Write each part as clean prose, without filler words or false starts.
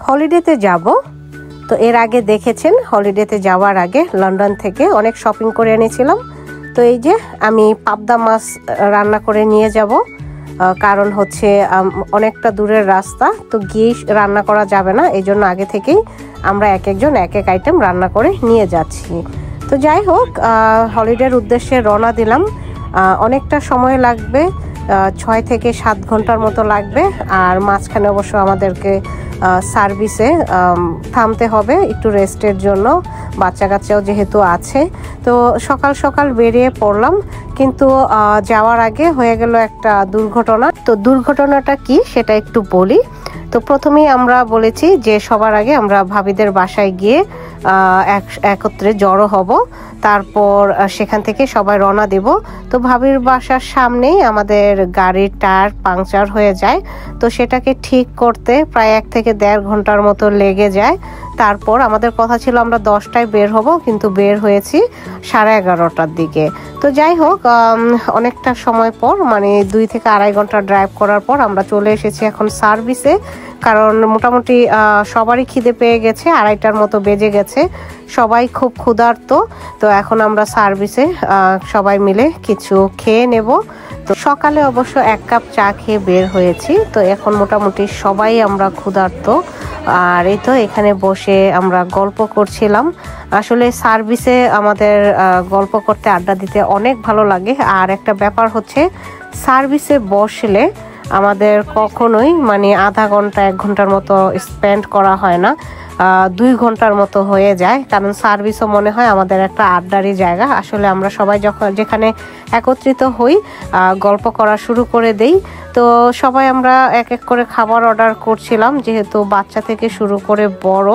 হলিডেতে যাব। তো এর আগে দেখেছেন হলিডেতে যাওয়ার আগে লন্ডন থেকে অনেক শপিং করে এনেছিলাম। তো এই যে আমি পাবদা মাছ রান্না করে নিয়ে যাব, কারণ হচ্ছে অনেকটা দূরের রাস্তা, তো গিয়ে রান্না করা যাবে না, এই জন্য আগে থেকেই আমরা এক একজন এক এক আইটেম রান্না করে নিয়ে যাচ্ছি। তো যাই হোক, হলিডের উদ্দেশ্যে রওনা দিলাম। অনেকটা সময় লাগবে, 6 থেকে 7 ঘন্টার মতো লাগবে। আর মাঝখানে অবশ্য আমাদেরকে সার্ভিসে থামতে হবে একটু রেস্টের জন্য, বাচ্চা কাচ্চাও যেহেতু আছে। তো সকাল সকাল বেরিয়ে পড়লাম, কিন্তু যাওয়ার আগে হয়ে গেল একটা দুর্ঘটনা। তো দুর্ঘটনাটা কি সেটা একটু বলি। তো প্রথমেই আমরা বলেছি যে সবার আগে আমরা ভাবিদের বাসায় গিয়ে একত্রে জড়ো হব, তারপর সেখান থেকে সবাই রওনা দেব। তো ভাবির বাসার সামনেই আমাদের গাড়ির টায়ার পাংচার হয়ে যায়, তো সেটাকে ঠিক করতে প্রায় 1 থেকে 1.5 ঘন্টার মতো লেগে যায়। তারপর আমাদের কথা ছিল আমরা 10টায় বের হব, কিন্তু বের হয়েছি 11:30টার দিকে। তো যাই হোক, অনেকটা সময় পর, মানে 2 থেকে 2.5 ঘন্টা ড্রাইভ করার পর আমরা চলে এসেছি এখন সার্ভিসে। কারণ মোটামুটি সবারই খিদে পেয়ে গেছে, 2:30টার মতো বেজে গেছে, সবাই খুব ক্ষুধার্ত। তো এখন আমরা সার্ভিসে সবাই মিলে কিছু খেয়ে নেব। তো সকালে অবশ্য 1 কাপ চা খেয়ে বের হয়েছি, তো এখন মোটামুটি সবাই আমরা ক্ষুধার্ত। আর এই তো এখানে বসে আমরা গল্প করছিলাম। আসলে সার্ভিসে আমাদের গল্প করতে, আড্ডা দিতে অনেক ভালো লাগে। আর একটা ব্যাপার হচ্ছে, সার্ভিসে বসলে আমাদের কখনোই মানে আধা ঘন্টা 1 ঘন্টার মতো স্পেন্ড করা হয় না, 2 ঘন্টার মতো হয়ে যায়। কারণ সার্ভিসও মনে হয় আমাদের একটা আড্ডারই জায়গা। আসলে আমরা সবাই যেখানে একত্রিত হই, গল্প করা শুরু করে দেই। তো সবাই আমরা এক এক করে খাবার অর্ডার করছিলাম, যেহেতু বাচ্চা থেকে শুরু করে বড়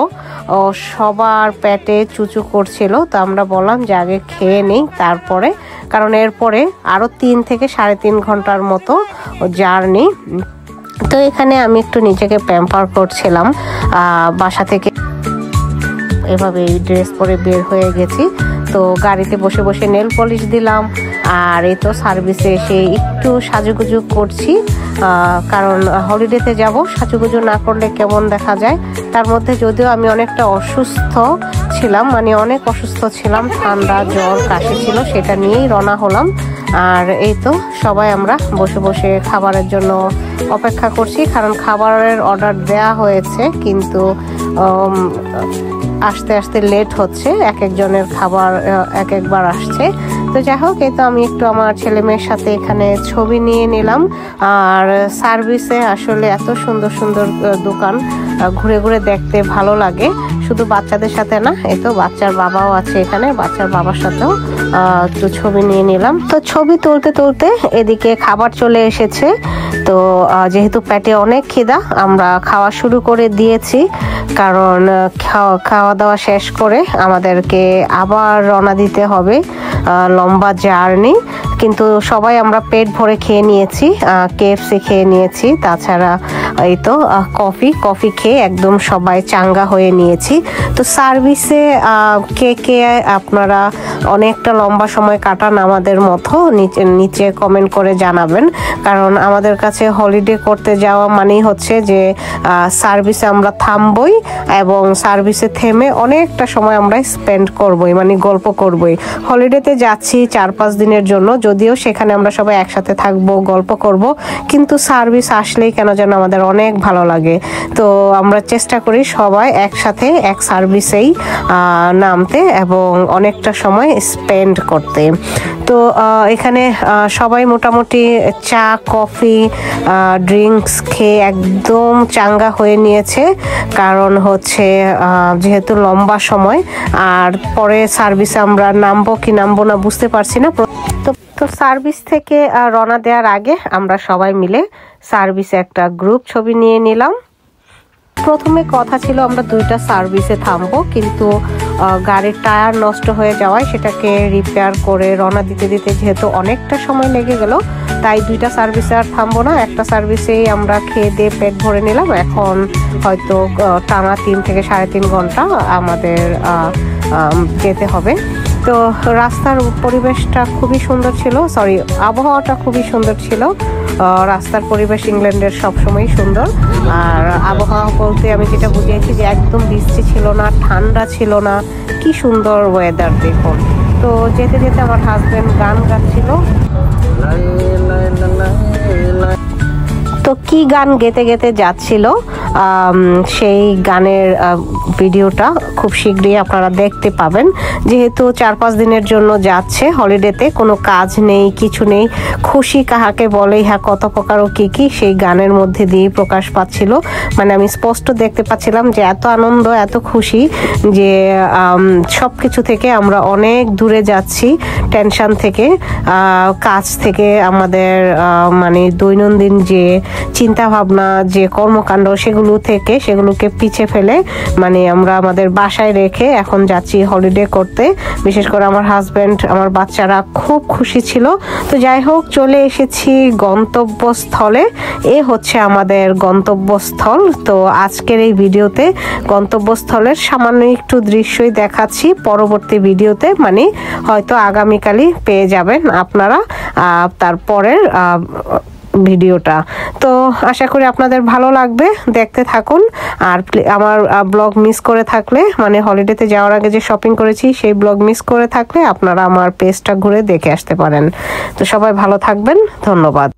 সবার পেটে চুচু করছিল। তো আমরা বললাম যে আগে খেয়ে নেই তারপরে, কারণ এরপরে আরও 3 থেকে 3.5 ঘন্টার মতো জার্নি। তো এখানে আমি একটু নিজেকে প্যাম্পার করছিলাম। বাসা থেকে এভাবে ড্রেস পরে বের হয়ে গেছি। তো গাড়িতে বসে বসে নেল পলিশ দিলাম। আর এই তো সার্ভিসে এসে একটু সাজুগুজু করছি, কারণ হলিডেতে যাব, সাজুগুজু না করলে কেমন দেখা যায়। তার মধ্যে যদিও আমি অনেকটা অসুস্থ ছিলাম, মানে অনেক অসুস্থ ছিলাম, ঠান্ডা জ্বর কাশি ছিল, সেটা নিয়েই রওনা হলাম। আর এই তো সবাই আমরা বসে বসে খাবারের জন্য অপেক্ষা করছি, কারণ খাবারের অর্ডার দেয়া হয়েছে, কিন্তু আস্তে আস্তে লেট হচ্ছে, এক একজনের খাবার এক একবার আসছে। তো যাই হোক, এই তো আমি একটু আমার ছেলে মেয়ের সাথে এখানে ছবি নিয়ে নিলাম। আর সার্ভিসে আসলে এত সুন্দর সুন্দর দোকান, ঘুরে ঘুরে দেখতে ভালো লাগে, শুধু বাচ্চাদের সাথে না, এই তো বাচ্চার বাবাও আছে এখানে, বাচ্চার বাবার সাথেও একটু ছবি নিয়ে নিলাম। তো ছবি তুলতে তুলতে এদিকে খাবার চলে এসেছে। তো যেহেতু পেটে অনেক খিদা, আমরা খাওয়া শুরু করে দিয়েছি, কারণ খাওয়া দাওয়া শেষ করে আমাদেরকে আবার রওনা দিতে হবে, লম্বা জার্নি। কিন্তু সবাই আমরা পেট ভরে খেয়ে নিয়েছি, KFC খেয়ে নিয়েছি, তাছাড়া এই তো কফি খেয়ে একদম সবাই চাঙ্গা হয়ে নিয়েছি। তো সার্ভিসে কে আপনারা অনেকটা লম্বা সময় কাটান আমাদের মতো, নিচে কমেন্ট করে জানাবেন। কারণ আমাদের কাছে হলিডে করতে যাওয়া মানেই হচ্ছে যে সার্ভিসে আমরা থামবই, এবং সার্ভিসে থেমে অনেকটা সময় আমরা স্পেন্ড করবই, মানে গল্প করবই। হলিডেতে যাচ্ছি 4-5 দিনের জন্য, যদিও সেখানে আমরা সবাই একসাথে থাকবো, গল্প করব, কিন্তু সার্ভিস আসলেই কেন যেন আমাদের অনেক ভালো লাগে। তো আমরা চেষ্টা করি সবাই একসাথে এক সার্ভিসেই নামতে এবং অনেকটা সময় স্পেন্ড করতে। তো এখানে সবাই মোটামুটি চা, কফি, ড্রিঙ্কস খেয়ে একদম চাঙ্গা হয়ে নিয়েছে, কারণ হচ্ছে যেহেতু লম্বা সময়। আর পরে সার্ভিসে আমরা নামবো কি নামবো না বুঝতে পারছি না। তো সার্ভিস থেকে রওনা দেওয়ার আগে আমরা সবাই মিলে সার্ভিসে একটা গ্রুপ ছবি নিয়ে নিলাম। প্রথমে কথা ছিল আমরা 2টা সার্ভিসে থামবো, কিন্তু গাড়ির টায়ার নষ্ট হয়ে যাওয়ায় সেটাকে রিপেয়ার করে রওনা দিতে দিতে যেহেতু অনেকটা সময় লেগে গেল, তাই 2টা সার্ভিসে আর থামবো না, একটা সার্ভিসেই আমরা খেয়ে দিয়ে পেট ভরে নিলাম। এখন হয়তো টানা 3 থেকে 3.5 ঘন্টা আমাদের যেতে হবে। তো রাস্তার পরিবেশটা খুবই সুন্দর ছিল, সরি আবহাওয়াটা খুবই সুন্দর ছিল। রাস্তার পরিবেশ ইংল্যান্ডের সবসময় সুন্দর। আর আবহাওয়া বলতে আমি যেটা বুঝিয়েছি যে একদম বৃষ্টি ছিল না, ঠান্ডা ছিল না, কি সুন্দর ওয়েদার দেখুন। তো যেতে যেতে আমার হাজবেন্ড গান গাচ্ছিল। তো কি গান গেতে গেতে যাচ্ছিল সেই গানের ভিডিওটা খুব শীঘ্রই আপনারা দেখতে পাবেন। যেহেতু 4-5 দিনের জন্য যাচ্ছে হলিডেতে, কোনো কাজ নেই, কিছু নেই, খুশি কাহাকে বলে ইহা কত প্রকার ও কি কি সেই গানের মধ্যে দিয়ে প্রকাশ পাচ্ছিল। মানে আমি স্পষ্ট দেখতে পাচ্ছিলাম যে এত আনন্দ, এত খুশি যে সব কিছু থেকে আমরা অনেক দূরে যাচ্ছি, টেনশন থেকে, কাজ থেকে, আমাদের মানে দৈনন্দিন যে চিন্তা ভাবনা, যে কর্মকাণ্ড, সেগুলোকে পিছে ফেলে মানে আমরা আমাদের বাসায় রেখে এখন যাচ্ছি হলিডে করতে। বিশেষ করে আমার হাজবেন্ড, আমার বাচ্চারা খুব খুশি ছিল। তো যাই হোক, চলে এসেছি গন্তব্যস্থলে। এ হচ্ছে আমাদের গন্তব্যস্থল। তো আজকের এই ভিডিওতে গন্তব্যস্থলের সামান্য একটু দৃশ্যই দেখাচ্ছি, পরবর্তী ভিডিওতে মানে হয়তো আগামীকালই পেয়ে যাবেন আপনারা তারপরের ভিডিওটা। তো আশা করি আপনাদের ভালো লাগবে, দেখতে থাকুন। আর আমার ব্লগ মিস করে থাকলে, মানে হলিডেতে যাওয়ার আগে যে শপিং করেছি সেই ব্লগ মিস করে থাকলে আপনারা আমার পেজটা ঘুরে দেখে আসতে পারেন। তো সবাই ভালো থাকবেন, ধন্যবাদ।